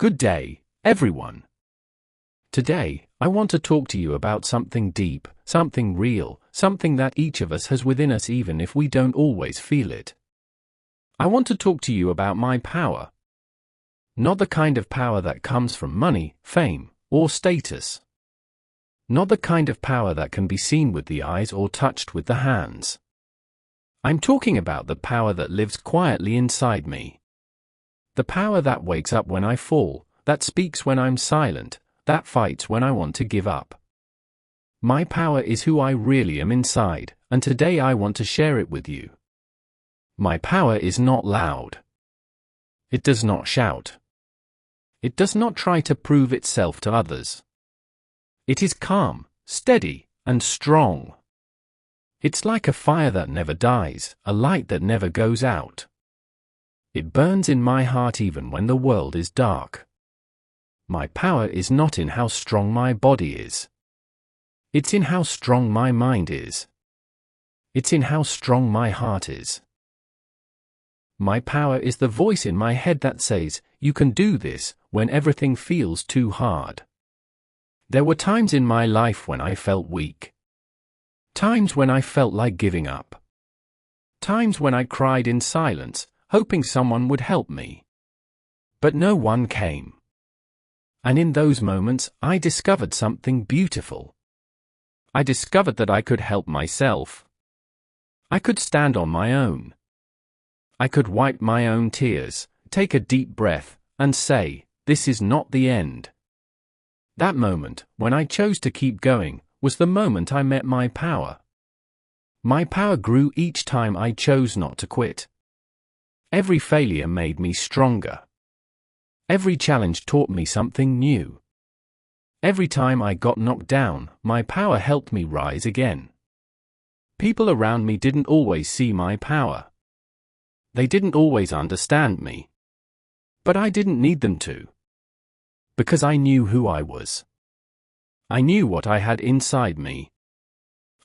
Good day, everyone. Today, I want to talk to you about something deep, something real, something that each of us has within us even if we don't always feel it. I want to talk to you about my power. Not the kind of power that comes from money, fame, or status. Not the kind of power that can be seen with the eyes or touched with the hands. I'm talking about the power that lives quietly inside me. The power that wakes up when I fall, that speaks when I'm silent, that fights when I want to give up. My power is who I really am inside, and today I want to share it with you. My power is not loud. It does not shout. It does not try to prove itself to others. It is calm, steady, and strong. It's like a fire that never dies, a light that never goes out. It burns in my heart even when the world is dark. My power is not in how strong my body is. It's in how strong my mind is. It's in how strong my heart is. My power is the voice in my head that says, "You can do this," when everything feels too hard. There were times in my life when I felt weak. Times when I felt like giving up. Times when I cried in silence, hoping someone would help me. But no one came. And in those moments, I discovered something beautiful. I discovered that I could help myself. I could stand on my own. I could wipe my own tears, take a deep breath, and say, "This is not the end." That moment, when I chose to keep going, was the moment I met my power. My power grew each time I chose not to quit. Every failure made me stronger. Every challenge taught me something new. Every time I got knocked down, my power helped me rise again. People around me didn't always see my power. They didn't always understand me. But I didn't need them to. Because I knew who I was. I knew what I had inside me.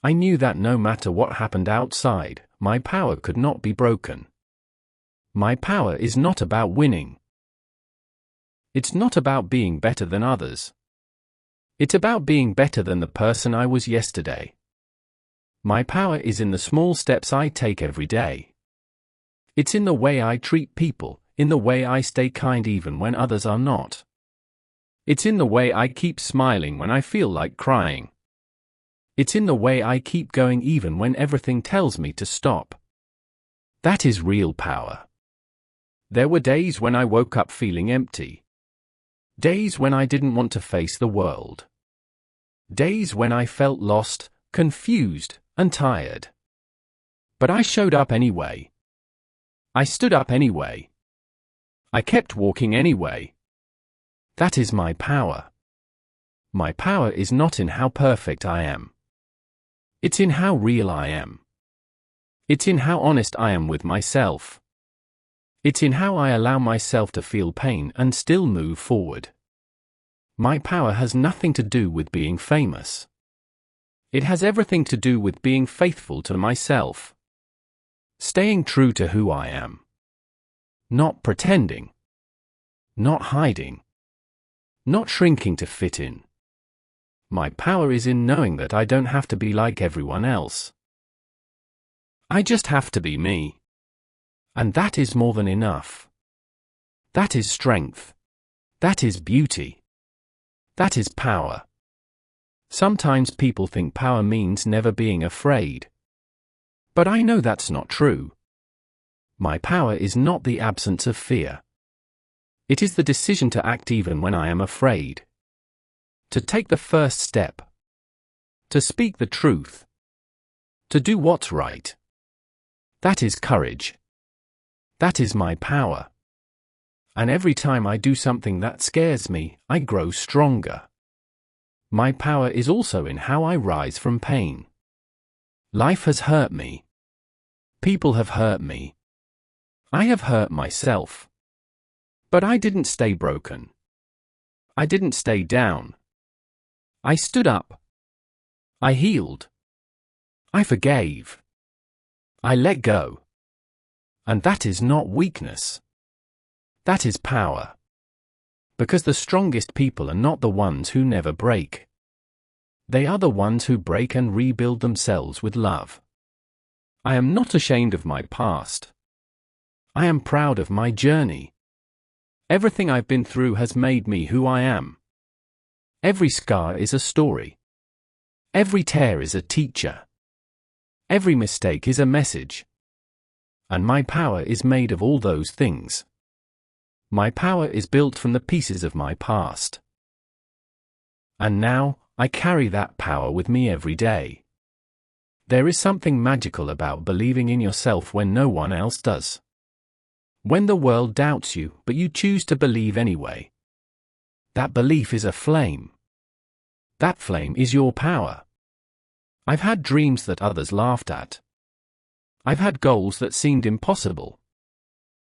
I knew that no matter what happened outside, my power could not be broken. My power is not about winning. It's not about being better than others. It's about being better than the person I was yesterday. My power is in the small steps I take every day. It's in the way I treat people, in the way I stay kind even when others are not. It's in the way I keep smiling when I feel like crying. It's in the way I keep going even when everything tells me to stop. That is real power. There were days when I woke up feeling empty. Days when I didn't want to face the world. Days when I felt lost, confused, and tired. But I showed up anyway. I stood up anyway. I kept walking anyway. That is my power. My power is not in how perfect I am. It's in how real I am. It's in how honest I am with myself. It's in how I allow myself to feel pain and still move forward. My power has nothing to do with being famous. It has everything to do with being faithful to myself. Staying true to who I am. Not pretending. Not hiding. Not shrinking to fit in. My power is in knowing that I don't have to be like everyone else. I just have to be me. And that is more than enough. That is strength. That is beauty. That is power. Sometimes people think power means never being afraid. But I know that's not true. My power is not the absence of fear. It is the decision to act even when I am afraid. To take the first step. To speak the truth. To do what's right. That is courage. That is my power. And every time I do something that scares me, I grow stronger. My power is also in how I rise from pain. Life has hurt me. People have hurt me. I have hurt myself. But I didn't stay broken. I didn't stay down. I stood up. I healed. I forgave. I let go. And that is not weakness. That is power. Because the strongest people are not the ones who never break. They are the ones who break and rebuild themselves with love. I am not ashamed of my past. I am proud of my journey. Everything I've been through has made me who I am. Every scar is a story. Every tear is a teacher. Every mistake is a message. And my power is made of all those things. My power is built from the pieces of my past. And now, I carry that power with me every day. There is something magical about believing in yourself when no one else does. When the world doubts you, but you choose to believe anyway. That belief is a flame. That flame is your power. I've had dreams that others laughed at. I've had goals that seemed impossible.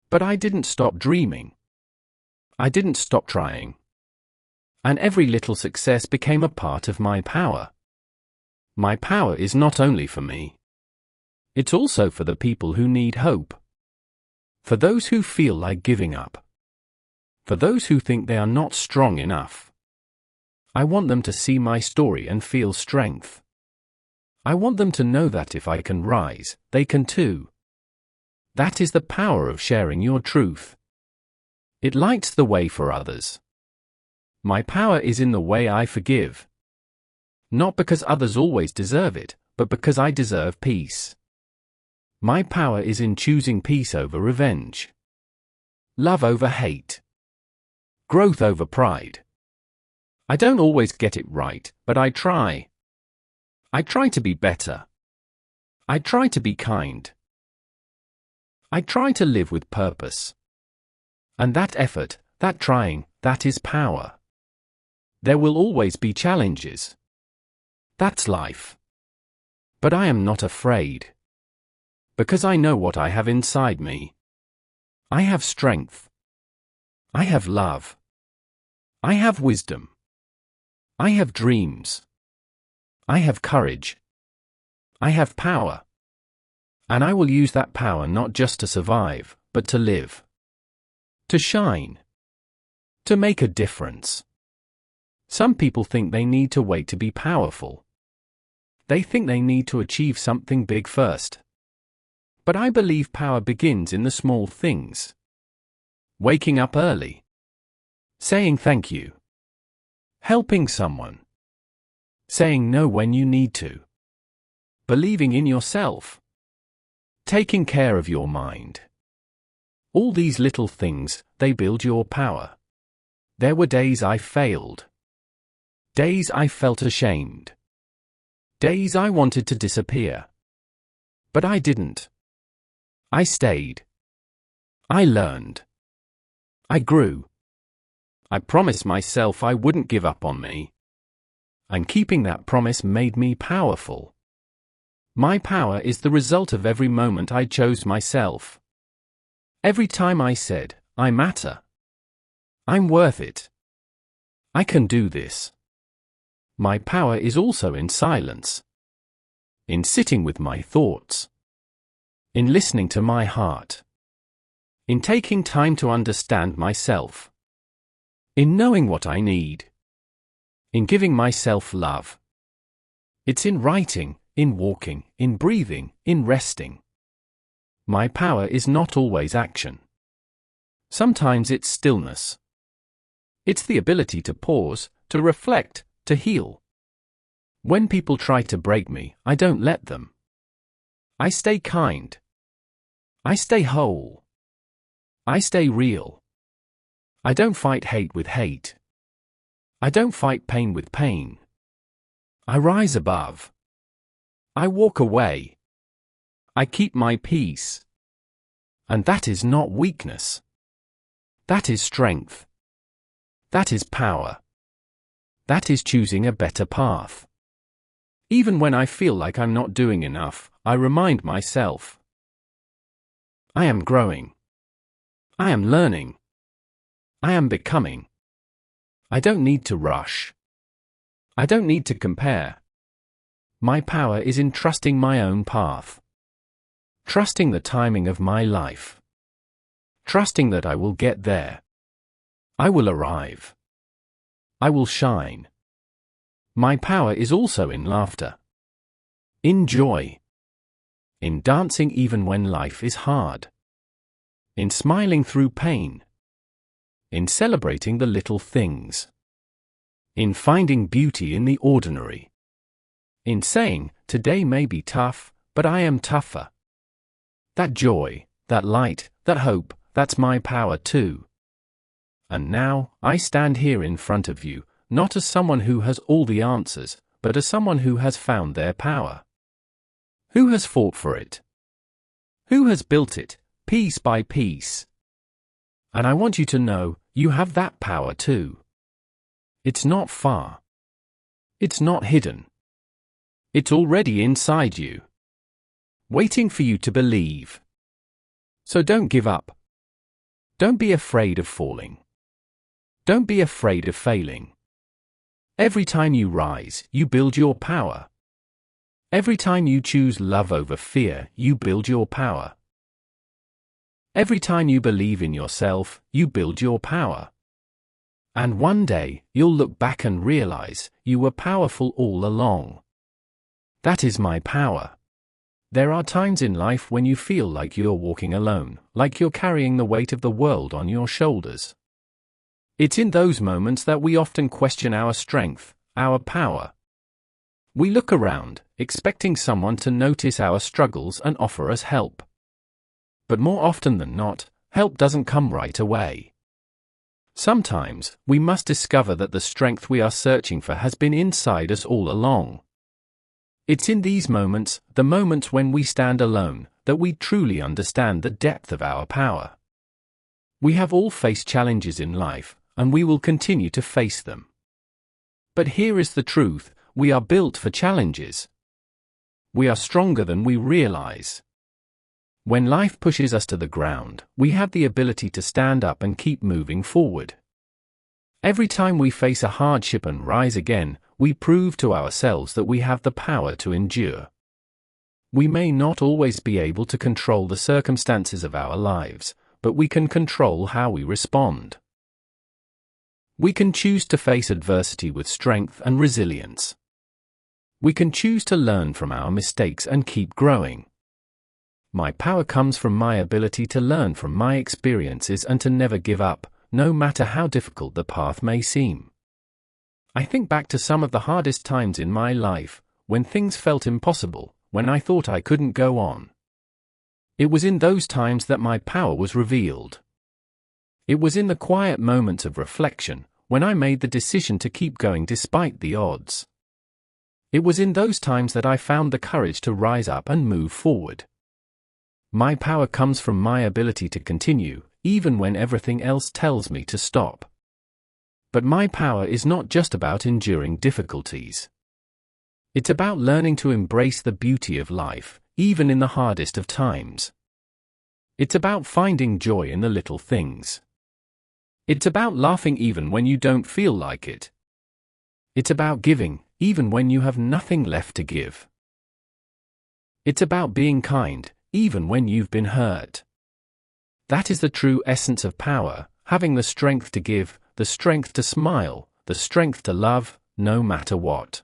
But I didn't stop dreaming. I didn't stop trying. And every little success became a part of my power. My power is not only for me. It's also for the people who need hope. For those who feel like giving up. For those who think they are not strong enough. I want them to see my story and feel strength. I want them to know that if I can rise, they can too. That is the power of sharing your truth. It lights the way for others. My power is in the way I forgive. Not because others always deserve it, but because I deserve peace. My power is in choosing peace over revenge. Love over hate. Growth over pride. I don't always get it right, but I try. I try to be better. I try to be kind. I try to live with purpose. And that effort, that trying, that is power. There will always be challenges. That's life. But I am not afraid. Because I know what I have inside me. I have strength. I have love. I have wisdom. I have dreams. I have courage. I have power. And I will use that power not just to survive, but to live. To shine. To make a difference. Some people think they need to wait to be powerful. They think they need to achieve something big first. But I believe power begins in the small things. Waking up early. Saying thank you. Helping someone. Saying no when you need to. Believing in yourself. Taking care of your mind. All these little things, they build your power. There were days I failed. Days I felt ashamed. Days I wanted to disappear. But I didn't. I stayed. I learned. I grew. I promised myself I wouldn't give up on me. And keeping that promise made me powerful. My power is the result of every moment I chose myself. Every time I said, I matter. I'm worth it. I can do this. My power is also in silence. In sitting with my thoughts. In listening to my heart. In taking time to understand myself. In knowing what I need. In giving myself love. It's in writing, in walking, in breathing, in resting. My power is not always action. Sometimes it's stillness. It's the ability to pause, to reflect, to heal. When people try to break me, I don't let them. I stay kind. I stay whole. I stay real. I don't fight hate with hate. I don't fight pain with pain. I rise above. I walk away. I keep my peace. And that is not weakness. That is strength. That is power. That is choosing a better path. Even when I feel like I'm not doing enough, I remind myself. I am growing. I am learning. I am becoming. I don't need to rush. I don't need to compare. My power is in trusting my own path. Trusting the timing of my life. Trusting that I will get there. I will arrive. I will shine. My power is also in laughter, in joy, in dancing even when life is hard, in smiling through pain, in celebrating the little things, in finding beauty in the ordinary, in saying, today may be tough, but I am tougher. That joy, that light, that hope, that's my power too. And now, I stand here in front of you, not as someone who has all the answers, but as someone who has found their power. Who has fought for it? Who has built it, piece by piece? And I want you to know, you have that power too. It's not far. It's not hidden. It's already inside you, waiting for you to believe. So don't give up. Don't be afraid of falling. Don't be afraid of failing. Every time you rise, you build your power. Every time you choose love over fear, you build your power. Every time you believe in yourself, you build your power. And one day, you'll look back and realize, you were powerful all along. That is my power. There are times in life when you feel like you're walking alone, like you're carrying the weight of the world on your shoulders. It's in those moments that we often question our strength, our power. We look around, expecting someone to notice our struggles and offer us help. But more often than not, help doesn't come right away. Sometimes, we must discover that the strength we are searching for has been inside us all along. It's in these moments, the moments when we stand alone, that we truly understand the depth of our power. We have all faced challenges in life, and we will continue to face them. But here is the truth, we are built for challenges. We are stronger than we realize. When life pushes us to the ground, we have the ability to stand up and keep moving forward. Every time we face a hardship and rise again, we prove to ourselves that we have the power to endure. We may not always be able to control the circumstances of our lives, but we can control how we respond. We can choose to face adversity with strength and resilience. We can choose to learn from our mistakes and keep growing. My power comes from my ability to learn from my experiences and to never give up, no matter how difficult the path may seem. I think back to some of the hardest times in my life, when things felt impossible, when I thought I couldn't go on. It was in those times that my power was revealed. It was in the quiet moments of reflection, when I made the decision to keep going despite the odds. It was in those times that I found the courage to rise up and move forward. My power comes from my ability to continue, even when everything else tells me to stop. But my power is not just about enduring difficulties. It's about learning to embrace the beauty of life, even in the hardest of times. It's about finding joy in the little things. It's about laughing even when you don't feel like it. It's about giving, even when you have nothing left to give. It's about being kind, even when you've been hurt. That is the true essence of power, having the strength to give, the strength to smile, the strength to love, no matter what.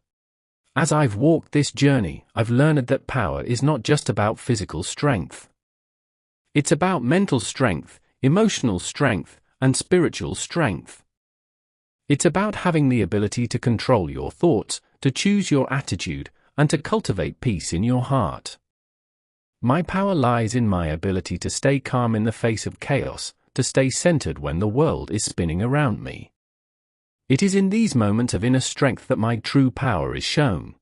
As I've walked this journey, I've learned that power is not just about physical strength. It's about mental strength, emotional strength, and spiritual strength. It's about having the ability to control your thoughts, to choose your attitude, and to cultivate peace in your heart. My power lies in my ability to stay calm in the face of chaos, to stay centered when the world is spinning around me. It is in these moments of inner strength that my true power is shown.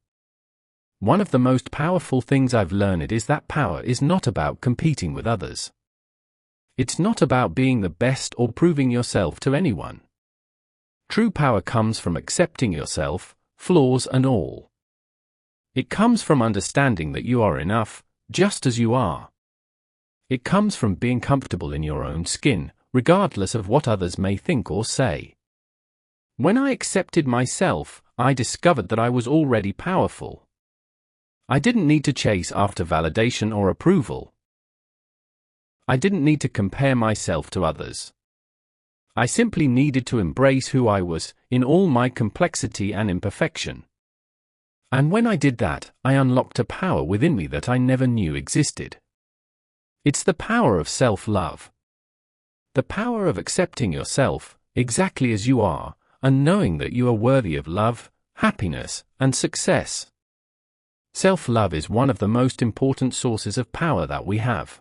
One of the most powerful things I've learned is that power is not about competing with others. It's not about being the best or proving yourself to anyone. True power comes from accepting yourself, flaws and all. It comes from understanding that you are enough, just as you are. It comes from being comfortable in your own skin, regardless of what others may think or say. When I accepted myself, I discovered that I was already powerful. I didn't need to chase after validation or approval. I didn't need to compare myself to others. I simply needed to embrace who I was, in all my complexity and imperfection. And when I did that, I unlocked a power within me that I never knew existed. It's the power of self-love. The power of accepting yourself, exactly as you are, and knowing that you are worthy of love, happiness, and success. Self-love is one of the most important sources of power that we have.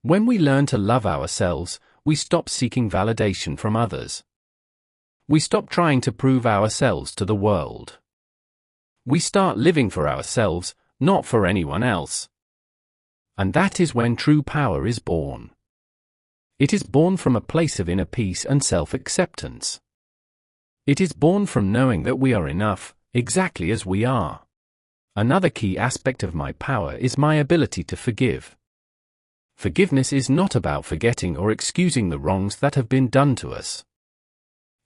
When we learn to love ourselves, we stop seeking validation from others. We stop trying to prove ourselves to the world. We start living for ourselves, not for anyone else. And that is when true power is born. It is born from a place of inner peace and self-acceptance. It is born from knowing that we are enough, exactly as we are. Another key aspect of my power is my ability to forgive. Forgiveness is not about forgetting or excusing the wrongs that have been done to us.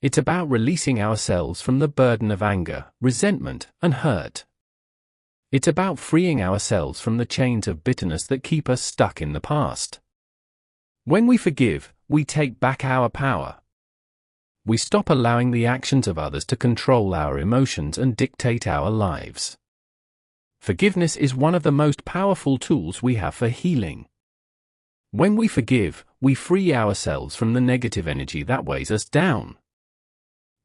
It's about releasing ourselves from the burden of anger, resentment, and hurt. It's about freeing ourselves from the chains of bitterness that keep us stuck in the past. When we forgive, we take back our power. We stop allowing the actions of others to control our emotions and dictate our lives. Forgiveness is one of the most powerful tools we have for healing. When we forgive, we free ourselves from the negative energy that weighs us down.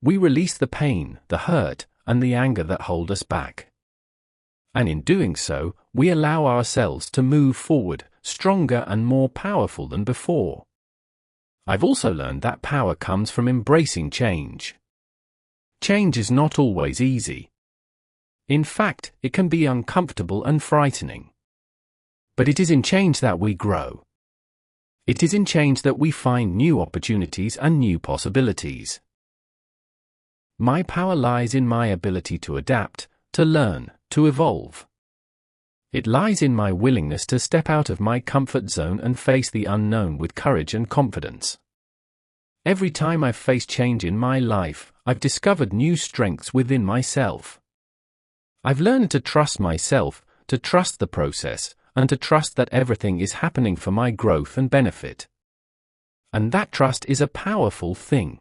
We release the pain, the hurt, and the anger that hold us back. And in doing so, we allow ourselves to move forward, stronger and more powerful than before. I've also learned that power comes from embracing change. Change is not always easy. In fact, it can be uncomfortable and frightening. But it is in change that we grow. It is in change that we find new opportunities and new possibilities. My power lies in my ability to adapt, to learn, to evolve. It lies in my willingness to step out of my comfort zone and face the unknown with courage and confidence. Every time I've faced change in my life, I've discovered new strengths within myself. I've learned to trust myself, to trust the process, and to trust that everything is happening for my growth and benefit. And that trust is a powerful thing.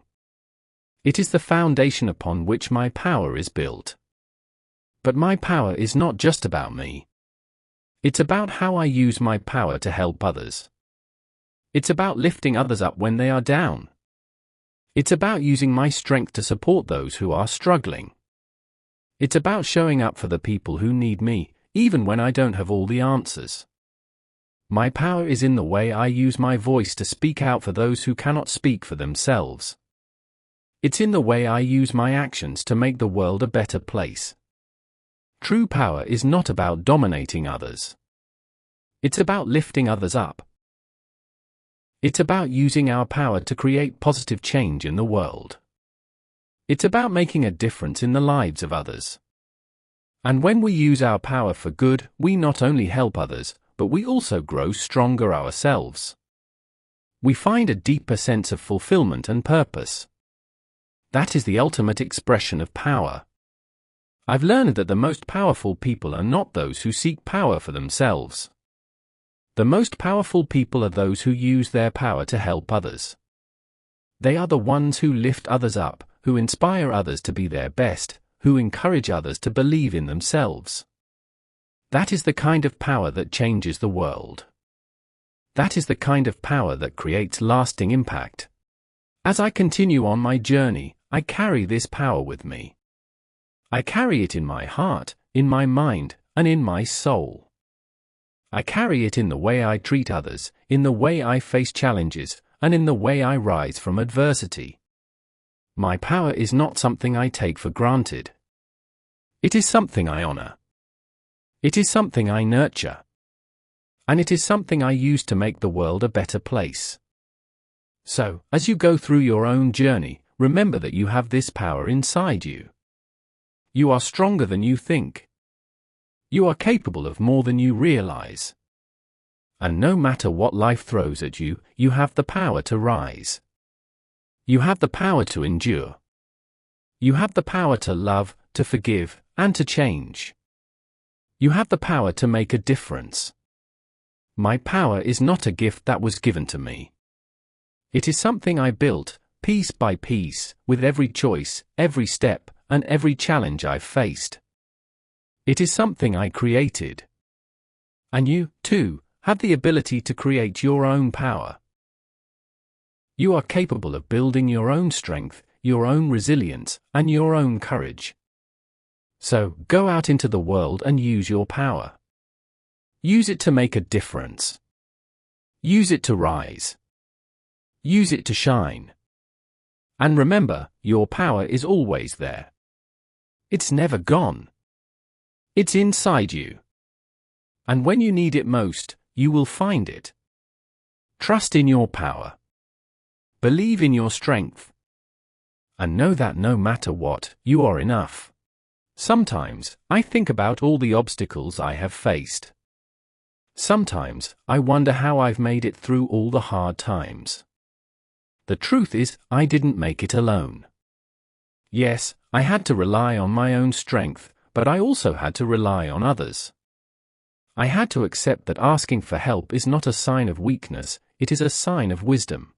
It is the foundation upon which my power is built. But my power is not just about me. It's about how I use my power to help others. It's about lifting others up when they are down. It's about using my strength to support those who are struggling. It's about showing up for the people who need me, even when I don't have all the answers. My power is in the way I use my voice to speak out for those who cannot speak for themselves. It's in the way I use my actions to make the world a better place. True power is not about dominating others. It's about lifting others up. It's about using our power to create positive change in the world. It's about making a difference in the lives of others. And when we use our power for good, we not only help others, but we also grow stronger ourselves. We find a deeper sense of fulfillment and purpose. That is the ultimate expression of power. I've learned that the most powerful people are not those who seek power for themselves. The most powerful people are those who use their power to help others. They are the ones who lift others up, who inspire others to be their best, who encourage others to believe in themselves. That is the kind of power that changes the world. That is the kind of power that creates lasting impact. As I continue on my journey, I carry this power with me. I carry it in my heart, in my mind, and in my soul. I carry it in the way I treat others, in the way I face challenges, and in the way I rise from adversity. My power is not something I take for granted. It is something I honor. It is something I nurture. And it is something I use to make the world a better place. So, as you go through your own journey, remember that you have this power inside you. You are stronger than you think. You are capable of more than you realize. And no matter what life throws at you, you have the power to rise. You have the power to endure. You have the power to love, to forgive, and to change. You have the power to make a difference. My power is not a gift that was given to me. It is something I built, piece by piece, with every choice, every step, and every challenge I've faced. It is something I created. And you, too, have the ability to create your own power. You are capable of building your own strength, your own resilience, and your own courage. So, go out into the world and use your power. Use it to make a difference. Use it to rise. Use it to shine. And remember, your power is always there. It's never gone. It's inside you. And when you need it most, you will find it. Trust in your power. Believe in your strength. And know that no matter what, you are enough. Sometimes, I think about all the obstacles I have faced. Sometimes, I wonder how I've made it through all the hard times. The truth is, I didn't make it alone. Yes, I had to rely on my own strength, but I also had to rely on others. I had to accept that asking for help is not a sign of weakness, it is a sign of wisdom.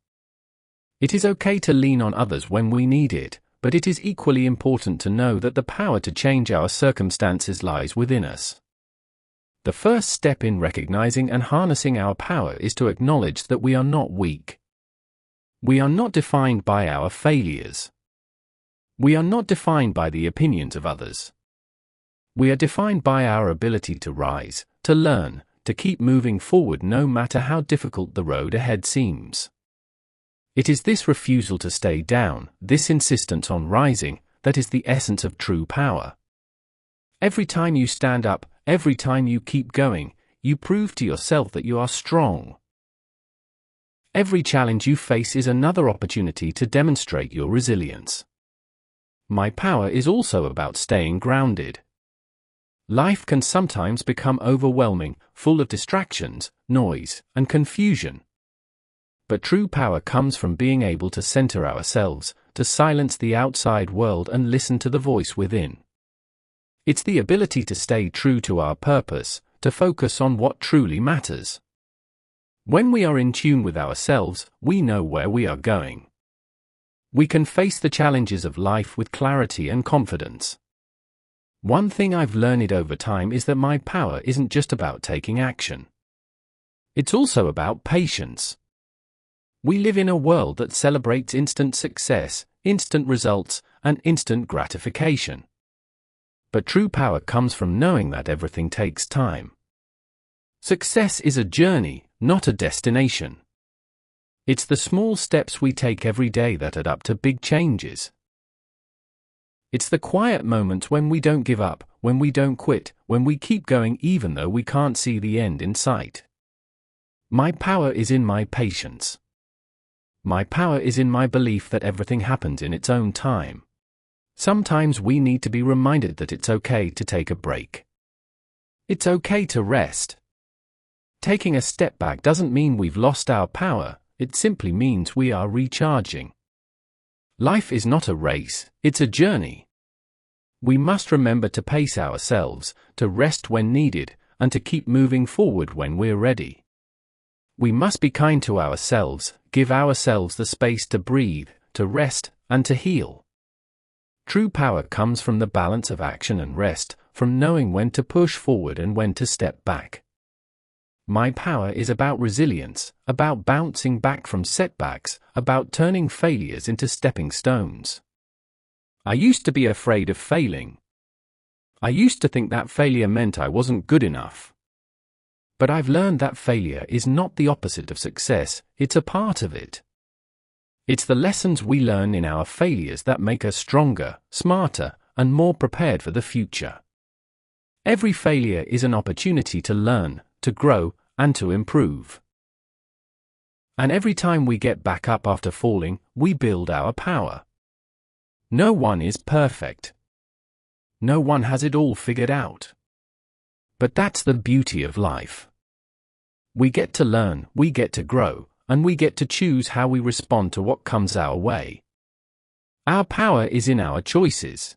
It is okay to lean on others when we need it, but it is equally important to know that the power to change our circumstances lies within us. The first step in recognizing and harnessing our power is to acknowledge that we are not weak. We are not defined by our failures. We are not defined by the opinions of others. We are defined by our ability to rise, to learn, to keep moving forward no matter how difficult the road ahead seems. It is this refusal to stay down, this insistence on rising, that is the essence of true power. Every time you stand up, every time you keep going, you prove to yourself that you are strong. Every challenge you face is another opportunity to demonstrate your resilience. My power is also about staying grounded. Life can sometimes become overwhelming, full of distractions, noise, and confusion. But true power comes from being able to center ourselves, to silence the outside world and listen to the voice within. It's the ability to stay true to our purpose, to focus on what truly matters. When we are in tune with ourselves, we know where we are going. We can face the challenges of life with clarity and confidence. One thing I've learned over time is that my power isn't just about taking action. It's also about patience. We live in a world that celebrates instant success, instant results, and instant gratification. But true power comes from knowing that everything takes time. Success is a journey, not a destination. It's the small steps we take every day that add up to big changes. It's the quiet moments when we don't give up, when we don't quit, when we keep going even though we can't see the end in sight. My power is in my patience. My power is in my belief that everything happens in its own time. Sometimes we need to be reminded that it's okay to take a break. It's okay to rest. Taking a step back doesn't mean we've lost our power, it simply means we are recharging. Life is not a race, it's a journey. We must remember to pace ourselves, to rest when needed, and to keep moving forward when we're ready. We must be kind to ourselves, give ourselves the space to breathe, to rest, and to heal. True power comes from the balance of action and rest, from knowing when to push forward and when to step back. My power is about resilience, about bouncing back from setbacks, about turning failures into stepping stones. I used to be afraid of failing. I used to think that failure meant I wasn't good enough. But I've learned that failure is not the opposite of success, it's a part of it. It's the lessons we learn in our failures that make us stronger, smarter, and more prepared for the future. Every failure is an opportunity to learn, to grow, and to improve. And every time we get back up after falling, we build our power. No one is perfect. No one has it all figured out. But that's the beauty of life. We get to learn, we get to grow, and we get to choose how we respond to what comes our way. Our power is in our choices.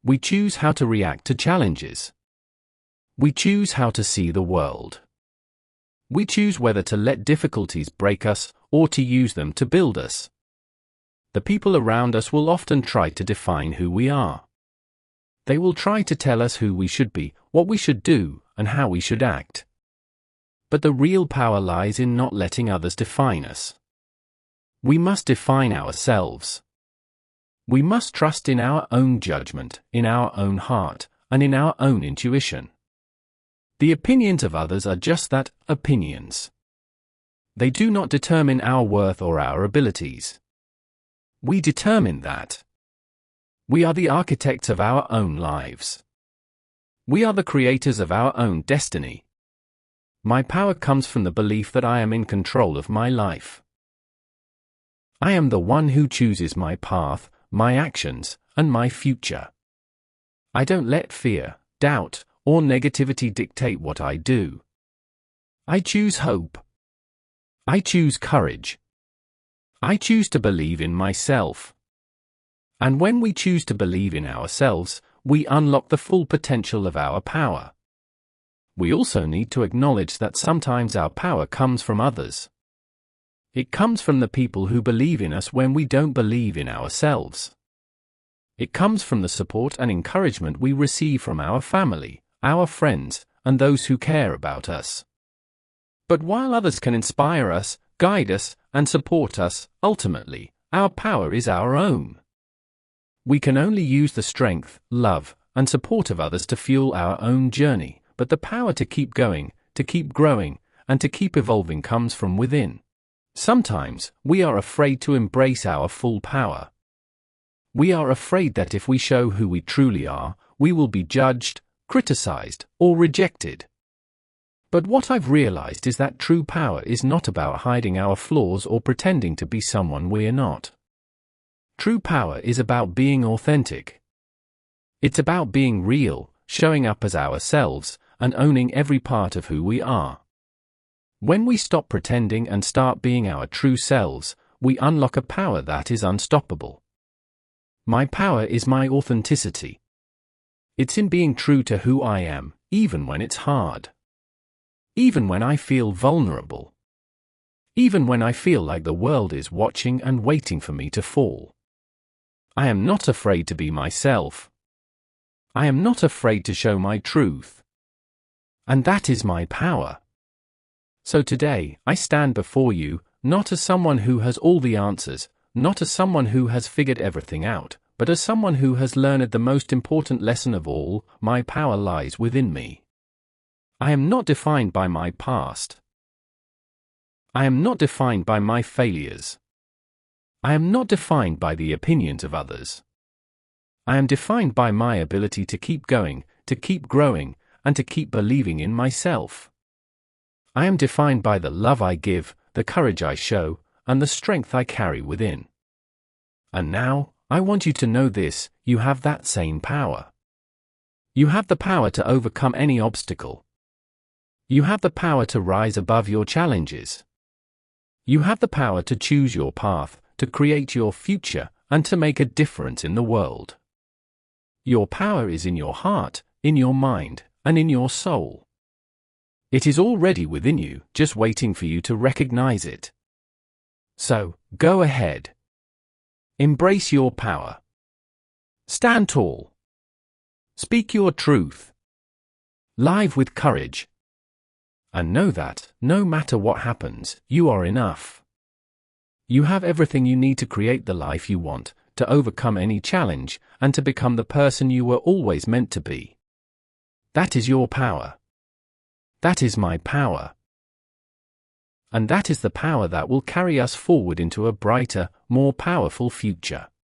We choose how to react to challenges. We choose how to see the world. We choose whether to let difficulties break us or to use them to build us. The people around us will often try to define who we are. They will try to tell us who we should be, what we should do, and how we should act. But the real power lies in not letting others define us. We must define ourselves. We must trust in our own judgment, in our own heart, and in our own intuition. The opinions of others are just that, opinions. They do not determine our worth or our abilities. We determine that. We are the architects of our own lives. We are the creators of our own destiny. My power comes from the belief that I am in control of my life. I am the one who chooses my path, my actions, and my future. I don't let fear, doubt, or negativity dictate what I do. I choose hope. I choose courage. I choose to believe in myself. And when we choose to believe in ourselves, we unlock the full potential of our power. We also need to acknowledge that sometimes our power comes from others. It comes from the people who believe in us when we don't believe in ourselves. It comes from the support and encouragement we receive from our family, our friends, and those who care about us. But while others can inspire us, guide us, and support us, ultimately, our power is our own. We can only use the strength, love, and support of others to fuel our own journey, but the power to keep going, to keep growing, and to keep evolving comes from within. Sometimes, we are afraid to embrace our full power. We are afraid that if we show who we truly are, we will be judged, criticized, or rejected. But what I've realized is that true power is not about hiding our flaws or pretending to be someone we're not. True power is about being authentic. It's about being real, showing up as ourselves, and owning every part of who we are. When we stop pretending and start being our true selves, we unlock a power that is unstoppable. My power is my authenticity. It's in being true to who I am, even when it's hard. Even when I feel vulnerable. Even when I feel like the world is watching and waiting for me to fall. I am not afraid to be myself. I am not afraid to show my truth. And that is my power. So today, I stand before you, not as someone who has all the answers, not as someone who has figured everything out, but as someone who has learned the most important lesson of all: my power lies within me. I am not defined by my past. I am not defined by my failures. I am not defined by the opinions of others. I am defined by my ability to keep going, to keep growing, and to keep believing in myself. I am defined by the love I give, the courage I show, and the strength I carry within. And now, I want you to know this: you have that same power. You have the power to overcome any obstacle. You have the power to rise above your challenges. You have the power to choose your path, to create your future, and to make a difference in the world. Your power is in your heart, in your mind, and in your soul. It is already within you, just waiting for you to recognize it. So, go ahead. Embrace your power. Stand tall. Speak your truth. Live with courage. And know that, no matter what happens, you are enough. You have everything you need to create the life you want, to overcome any challenge, and to become the person you were always meant to be. That is your power. That is my power. And that is the power that will carry us forward into a brighter, more powerful future.